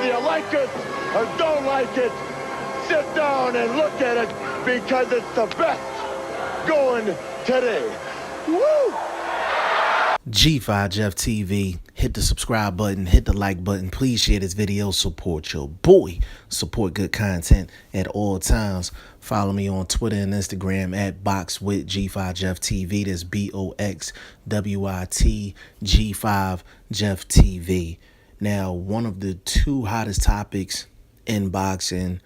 Whether you like it or don't like it, sit down and look at it because it's the best going today. Woo! G5 Jeff TV. Hit the subscribe button, hit the like button. Please share this video. Support your boy. Support good content at all times. Follow me on Twitter and Instagram at BoxWit G5 Jeff TV. That's BoxWit G5 Jeff TV. Now, one of the two hottest topics in boxing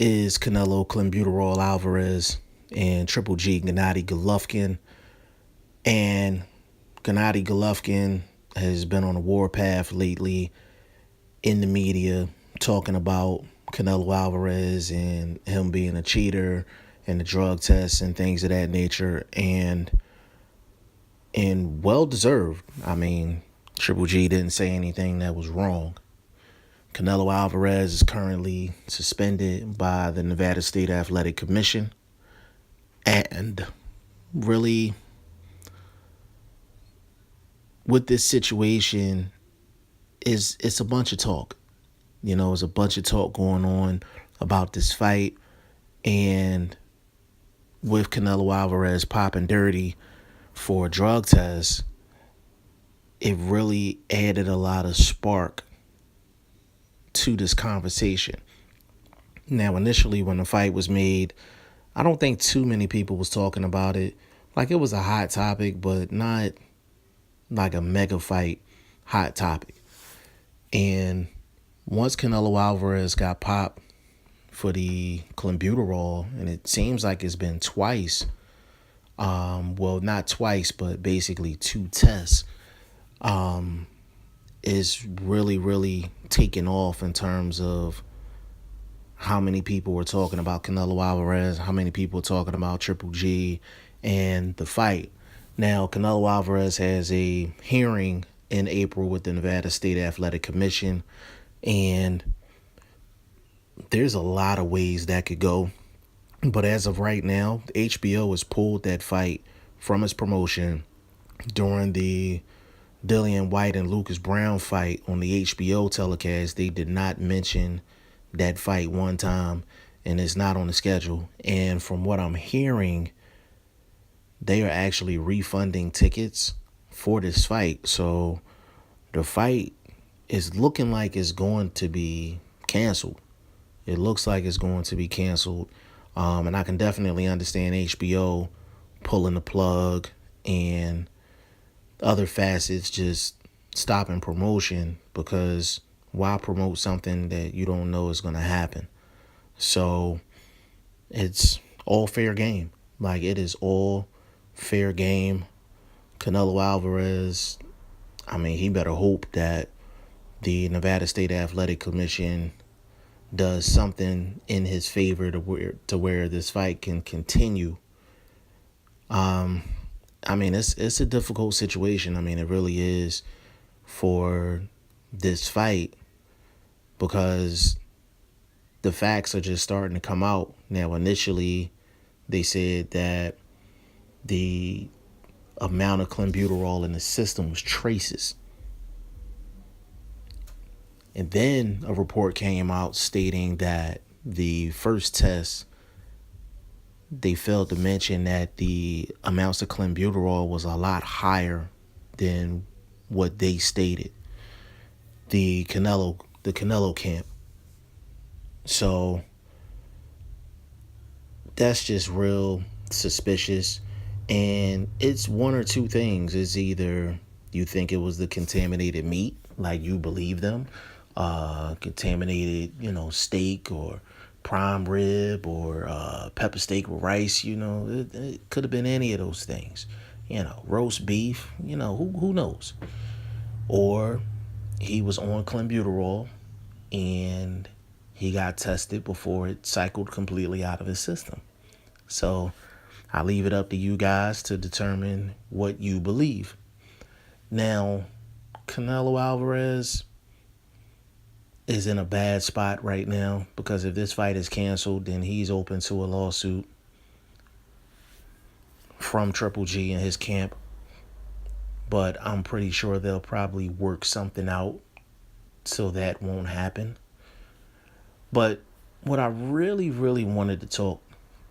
is Canelo Alvarez and Triple G Gennady Golovkin. And Gennady Golovkin has been on a warpath lately in the media, talking about Canelo Alvarez and him being a cheater and the drug tests and things of that nature, and well deserved. I mean, Triple G didn't say anything that was wrong. Canelo Alvarez is currently suspended by the Nevada State Athletic Commission, and really, with this situation, it's a bunch of talk. You know, it's a bunch of talk going on about this fight, and with Canelo Alvarez popping dirty for a drug test, it really added a lot of spark to this conversation. Now, initially when the fight was made, I don't think too many people was talking about it. Like, it was a hot topic, but not like a mega fight hot topic. And once Canelo Alvarez got popped for the clenbuterol, and it seems like it's been twice, well, not twice, but basically two tests, is really taking off in terms of how many people were talking about Canelo Alvarez, how many people were talking about Triple G and the fight. Now, Canelo Alvarez has a hearing in April with the Nevada State Athletic Commission, and there's a lot of ways that could go. But as of right now, HBO has pulled that fight from its promotion during the Dillian White and Lucas Brown fight on the HBO telecast. They did not mention that fight one time, and it's not on the schedule. And from what I'm hearing, they are actually refunding tickets for this fight. So the fight is looking like it's going to be canceled. It looks like it's going to be canceled. And I can definitely understand HBO pulling the plug and other facets just stopping promotion, because why promote something that you don't know is going to happen? So it's all fair game. Like, it is all fair game. Canelo Alvarez, I mean, he better hope that the Nevada State Athletic Commission does something in his favor to where this fight can continue. I mean, it's a difficult situation. I mean, it really is for this fight, because the facts are just starting to come out. Now, initially, they said that the amount of clenbuterol in the system was traces. And then a report came out stating that the first test, they failed to mention that the amounts of clenbuterol was a lot higher than what they stated, the Canelo camp. So that's just real suspicious. And it's one or two things. It's either you think it was the contaminated meat, like you believe them, contaminated, steak or prime rib or pepper steak with rice. It could have been any of those things. Roast beef, who knows? Or he was on clenbuterol and he got tested before it cycled completely out of his system. So I leave it up to you guys to determine what you believe. Now, Canelo Alvarez is in a bad spot right now, because if this fight is canceled, then he's open to a lawsuit from Triple G and his camp. But I'm pretty sure they'll probably work something out so that won't happen. But what I really, really wanted to talk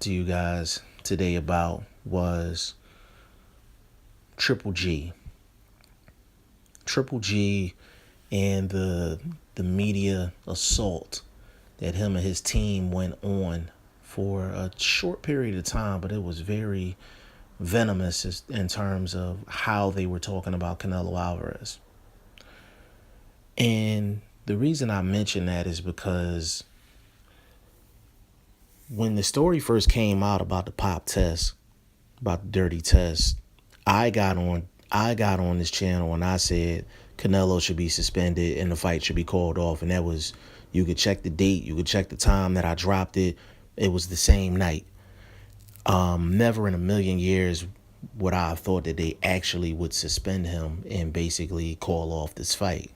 to you guys today about was Triple G. Triple G and the media assault that him and his team went on for a short period of time, but it was very venomous in terms of how they were talking about Canelo Alvarez. And the reason I mention that is because when the story first came out about the pop test, about the dirty test, I got on this channel and I said Canelo should be suspended and the fight should be called off. And that was, you could check the date, you could check the time that I dropped it. It was the same night. Never in a million years would I have thought that they actually would suspend him and basically call off this fight.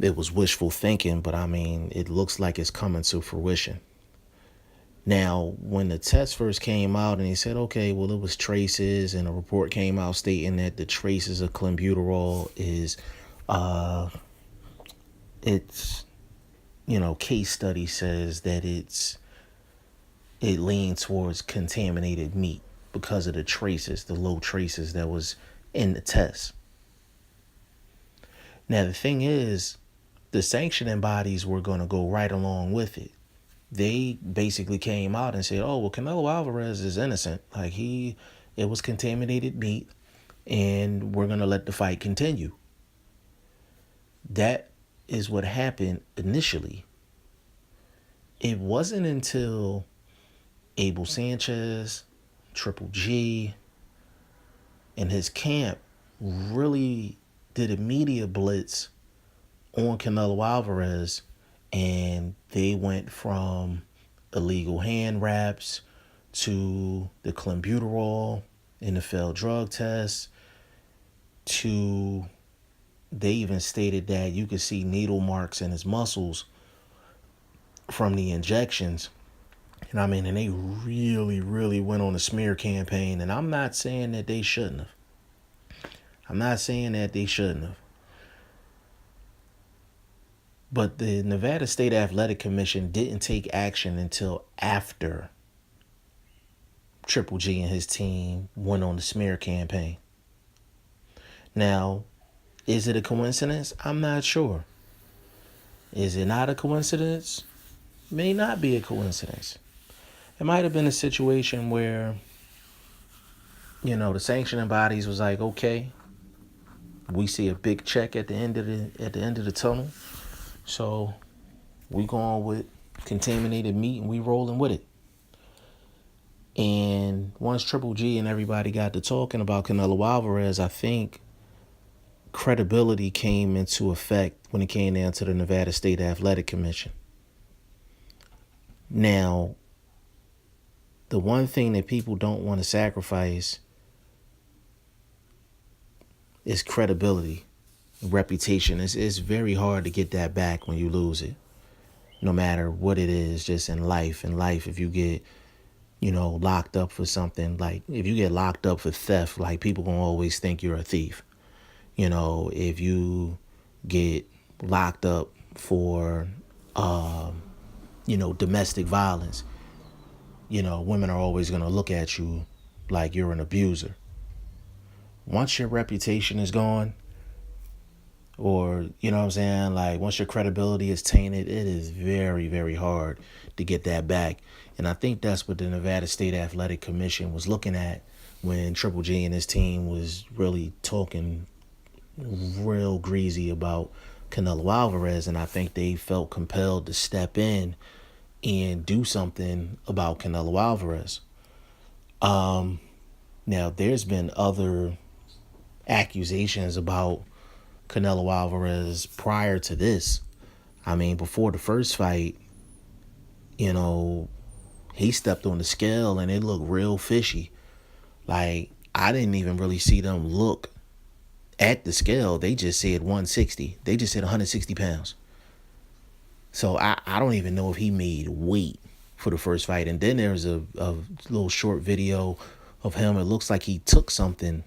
It was wishful thinking, but I mean, it looks like it's coming to fruition. Now, when the test first came out and they said, okay, well, it was traces, and a report came out stating that the traces of clenbuterol is, case study says that it leans towards contaminated meat because of the traces, the low traces that was in the test. Now, the thing is, the sanctioning bodies were going to go right along with it. They basically came out and said, oh, well, Canelo Alvarez is innocent. Like, it was contaminated meat, and we're going to let the fight continue. That is what happened initially. It wasn't until Abel Sanchez, Triple G, and his camp really did a media blitz on Canelo Alvarez, and they went from illegal hand wraps to the clenbuterol in the failed drug test to, they even stated that you could see needle marks in his muscles from the injections. And I mean, and they really, really went on a smear campaign. And I'm not saying that they shouldn't have. But the Nevada State Athletic Commission didn't take action until after Triple G and his team went on the smear campaign. Now, is it a coincidence? I'm not sure. Is it not a coincidence? May not be a coincidence. It might have been a situation where, the sanctioning bodies was like, okay, we see a big check at the end of the tunnel. So we going with contaminated meat and we rolling with it. And once Triple G and everybody got to talking about Canelo Alvarez, I think credibility came into effect when it came down to the Nevada State Athletic Commission. Now, the one thing that people don't want to sacrifice is credibility. Reputation. It's very hard to get that back when you lose it, no matter what it is. Just in life, if you get locked up for something, like if you get locked up for theft, like people gonna always think you're a thief. If you get locked up for domestic violence, women are always gonna look at you like you're an abuser. Once your reputation is gone, or, like once your credibility is tainted, it is very, very hard to get that back. And I think that's what the Nevada State Athletic Commission was looking at when Triple G and his team was really talking real greasy about Canelo Alvarez. And I think they felt compelled to step in and do something about Canelo Alvarez. Now, there's been other accusations about Canelo Alvarez prior to this. I mean, before the first fight, he stepped on the scale and it looked real fishy. Like, I didn't even really see them look at the scale. They just said 160. They just said 160 pounds. So I don't even know if he made weight for the first fight. And then there's a little short video of him. It looks like he took something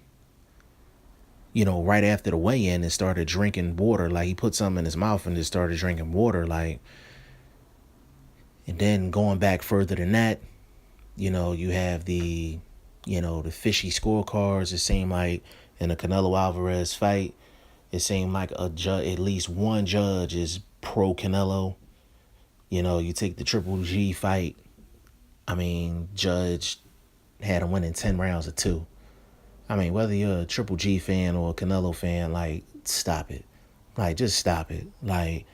right after the weigh-in and started drinking water. Like, he put something in his mouth and just started drinking water. Like, and then going back further than that, you have the fishy scorecards. It seemed like in the Canelo Alvarez fight, it seemed like at least one judge is pro Canelo. You take the Triple G fight. I mean, judge had him winning 10 rounds to 2. I mean, whether you're a Triple G fan or a Canelo fan, like, stop it. Like, just stop it. Like,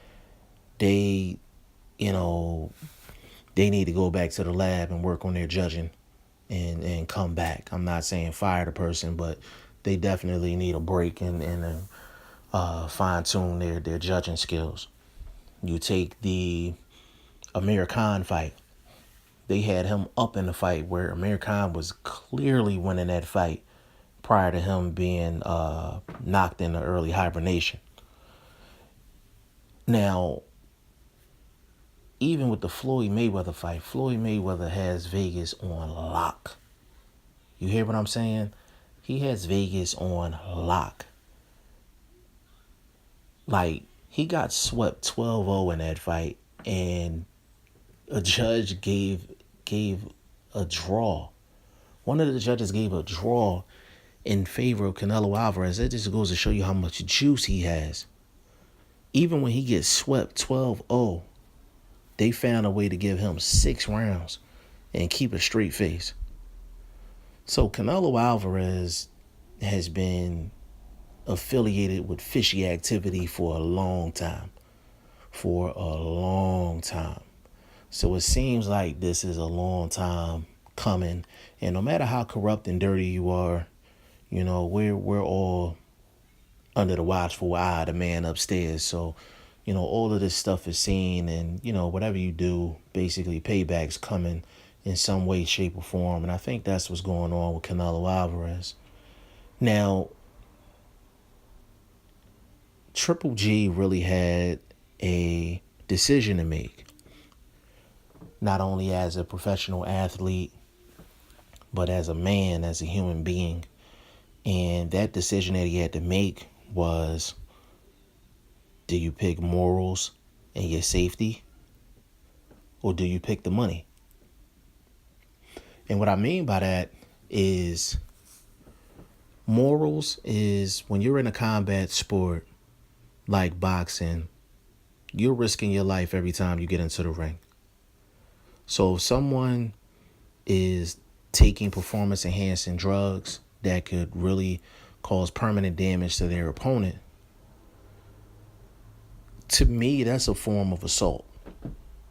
they, they need to go back to the lab and work on their judging and come back. I'm not saying fire the person, but they definitely need a break and fine-tune their judging skills. You take the Amir Khan fight. They had him up in the fight where Amir Khan was clearly winning that fight prior to him being knocked into early hibernation. Now, even with the Floyd Mayweather fight, Floyd Mayweather has Vegas on lock. You hear what I'm saying? He has Vegas on lock. Like, he got swept 12-0 in that fight, and a judge gave a draw. One of the judges gave a draw in favor of Canelo Alvarez. That just goes to show you how much juice he has. Even when he gets swept 12-0, they found a way to give him 6 rounds and keep a straight face. So Canelo Alvarez has been affiliated with fishy activity for a long time. So it seems like this is a long time coming. And no matter how corrupt and dirty you are, we're all under the watchful eye of the man upstairs. So, all of this stuff is seen, and, whatever you do, basically payback's coming in some way, shape, or form. And I think that's what's going on with Canelo Alvarez. Now, Triple G really had a decision to make, not only as a professional athlete, but as a man, as a human being. And that decision that he had to make was, do you pick morals and your safety, or do you pick the money? And what I mean by that is, morals is when you're in a combat sport like boxing, you're risking your life every time you get into the ring. So if someone is taking performance-enhancing drugs that could really cause permanent damage to their opponent, to me, that's a form of assault.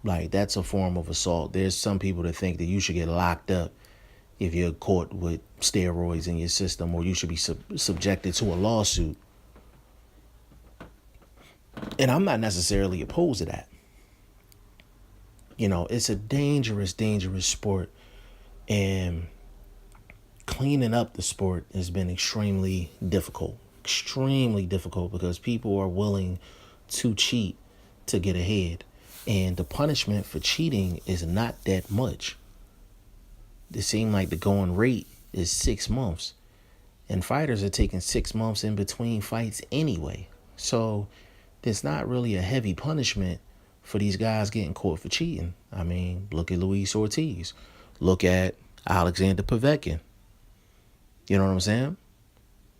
Like, that's a form of assault. There's some people that think that you should get locked up if you're caught with steroids in your system, or you should be subjected to a lawsuit. And I'm not necessarily opposed to that. It's a dangerous, dangerous sport. And cleaning up the sport has been extremely difficult. Extremely difficult, because people are willing to cheat to get ahead. And the punishment for cheating is not that much. It seems like the going rate is 6 months. And fighters are taking 6 months in between fights anyway. So there's not really a heavy punishment for these guys getting caught for cheating. I mean, look at Luis Ortiz. Look at Alexander Povetkin. You know what I'm saying?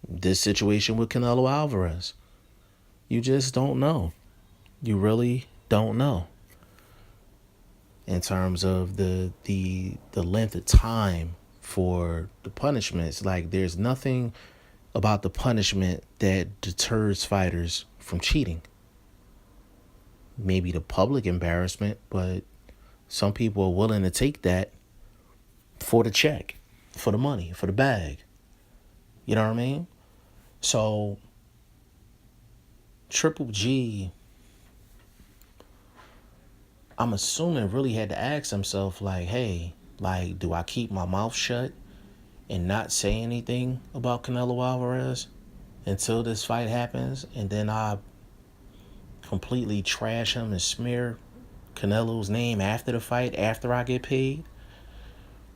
This situation with Canelo Alvarez. You just don't know. You really don't know. In terms of the length of time for the punishments. Like, there's nothing about the punishment that deters fighters from cheating. Maybe the public embarrassment, but some people are willing to take that for the check, for the money, for the bag. You know what I mean? So, Triple G, I'm assuming, really had to ask himself, like, hey, like, do I keep my mouth shut and not say anything about Canelo Alvarez until this fight happens, and then I completely trash him and smear Canelo's name after the fight, after I get paid?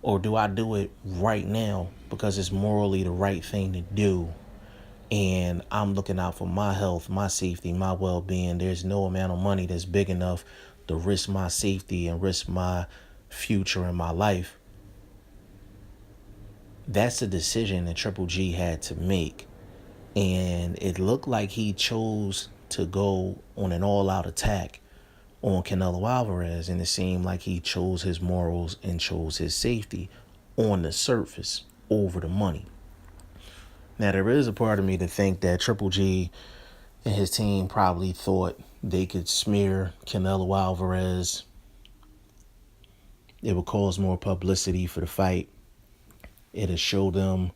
Or do I do it right now because it's morally the right thing to do, and I'm looking out for my health, my safety, my well-being. There's no amount of money that's big enough to risk my safety and risk my future and my life. That's a decision that Triple G had to make. And it looked like he chose to go on an all-out attack on Canelo Alvarez, and it seemed like he chose his morals and chose his safety on the surface over the money. Now, there is a part of me to think that Triple G and his team probably thought they could smear Canelo Alvarez. It would cause more publicity for the fight. It'll show them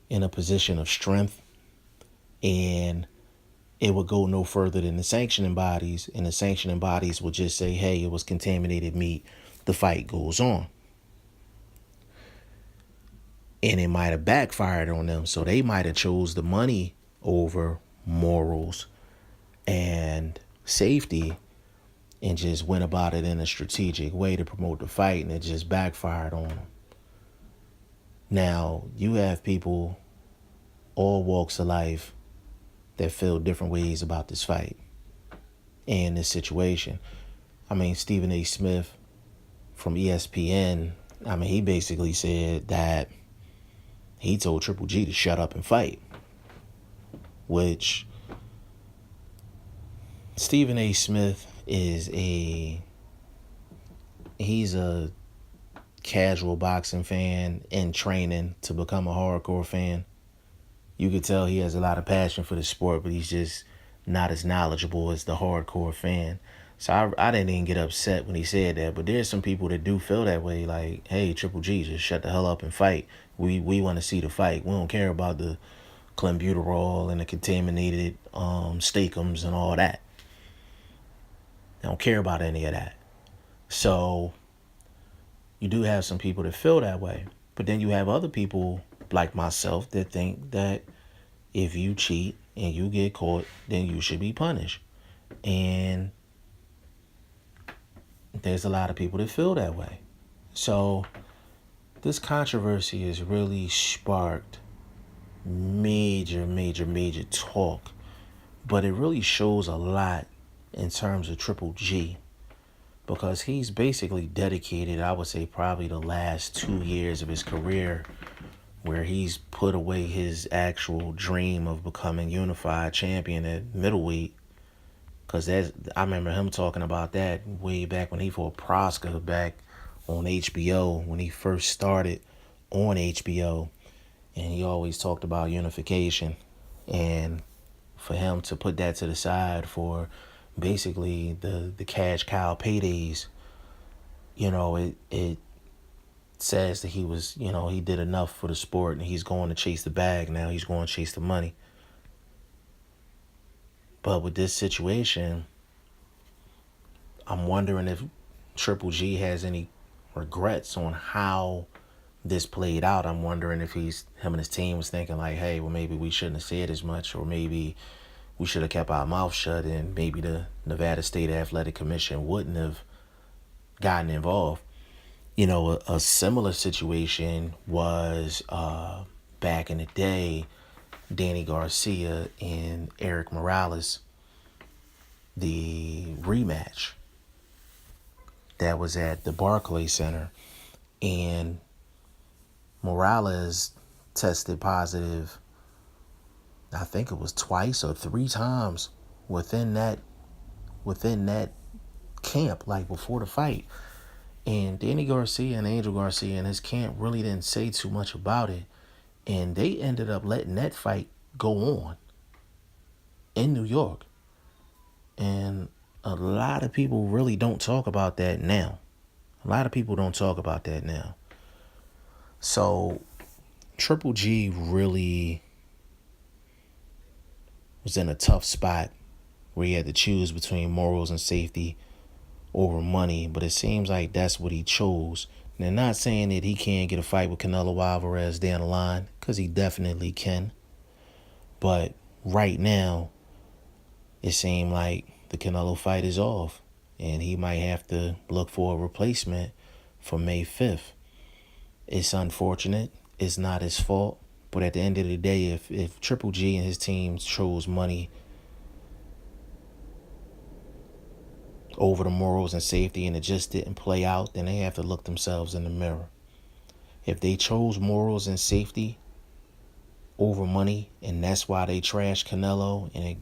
in a position of strength, and it would go no further than the sanctioning bodies, and the sanctioning bodies would just say, hey, it was contaminated meat. The fight goes on. And it might have backfired on them, so they might have chose the money over morals and safety and just went about it in a strategic way to promote the fight, and it just backfired on them. Now, you have people, all walks of life, that feel different ways about this fight and this situation. I mean, Stephen A. Smith from ESPN, he basically said that he told Triple G to shut up and fight, which Stephen A. Smith he's a casual boxing fan in training to become a hardcore fan. You could tell he has a lot of passion for the sport, but he's just not as knowledgeable as the hardcore fan. So I didn't even get upset when he said that, but there's some people that do feel that way, like, hey, Triple G, just shut the hell up and fight. We want to see the fight. We don't care about the clenbuterol and the contaminated steakums and all that. I don't care about any of that. So you do have some people that feel that way. But then you have other people like myself that think that if you cheat and you get caught, then you should be punished. And there's a lot of people that feel that way. So this controversy has really sparked major talk. But it really shows a lot in terms of Triple G, because he's basically dedicated, I would say, probably the last 2 years of his career, where he's put away his actual dream of becoming unified champion at middleweight. Because I remember him talking about that way back when he fought Proska back on HBO, when he first started on HBO. And he always talked about unification. And for him to put that to the side for basically the cash cow paydays, it says that he was, he did enough for the sport and he's going to chase the bag now. He's going to chase the money. But with this situation, I'm wondering if Triple G has any regrets on how this played out. I'm wondering if him and his team was thinking like, hey, well, maybe we shouldn't have said as much, or maybe we should have kept our mouth shut, and maybe the Nevada State Athletic Commission wouldn't have gotten involved. A similar situation was back in the day, Danny Garcia and Eric Morales, the rematch that was at the Barclays Center, and Morales tested positive, I think it was twice or 3 times within that camp, like before the fight. And Danny Garcia and Angel Garcia and his camp really didn't say too much about it. And they ended up letting that fight go on in New York. And a lot of people really don't talk about that now. So Triple G really was in a tough spot where he had to choose between morals and safety over money, but it seems like that's what he chose. And they're not saying that he can't get a fight with Canelo Alvarez down the line, because he definitely can. But right now, it seemed like the Canelo fight is off, and he might have to look for a replacement for May 5th. It's unfortunate. It's not his fault, But at the end of the day, if Triple G and his team chose money over the morals and safety and it just didn't play out, then they have to look themselves in the mirror. If they chose morals and safety over money, and that's why they trashed Canelo, and it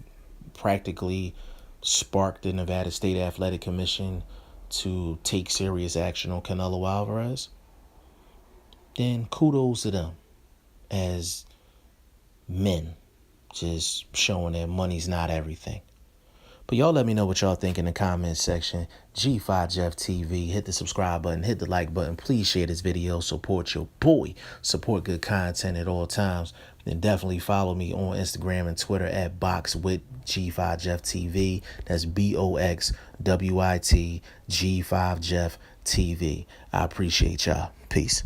practically sparked the Nevada State Athletic Commission to take serious action on Canelo Alvarez, then kudos to them as men, just showing that money's not everything. But y'all let me know what y'all think in the comments section. G5 Jeff TV. Hit the subscribe button. Hit the like button. Please share this video. Support your boy. Support good content at all times. And definitely follow me on Instagram and Twitter at BoxWithG5 Jeff TV. That's BOXWIT G5 Jeff TV. I appreciate y'all. Peace.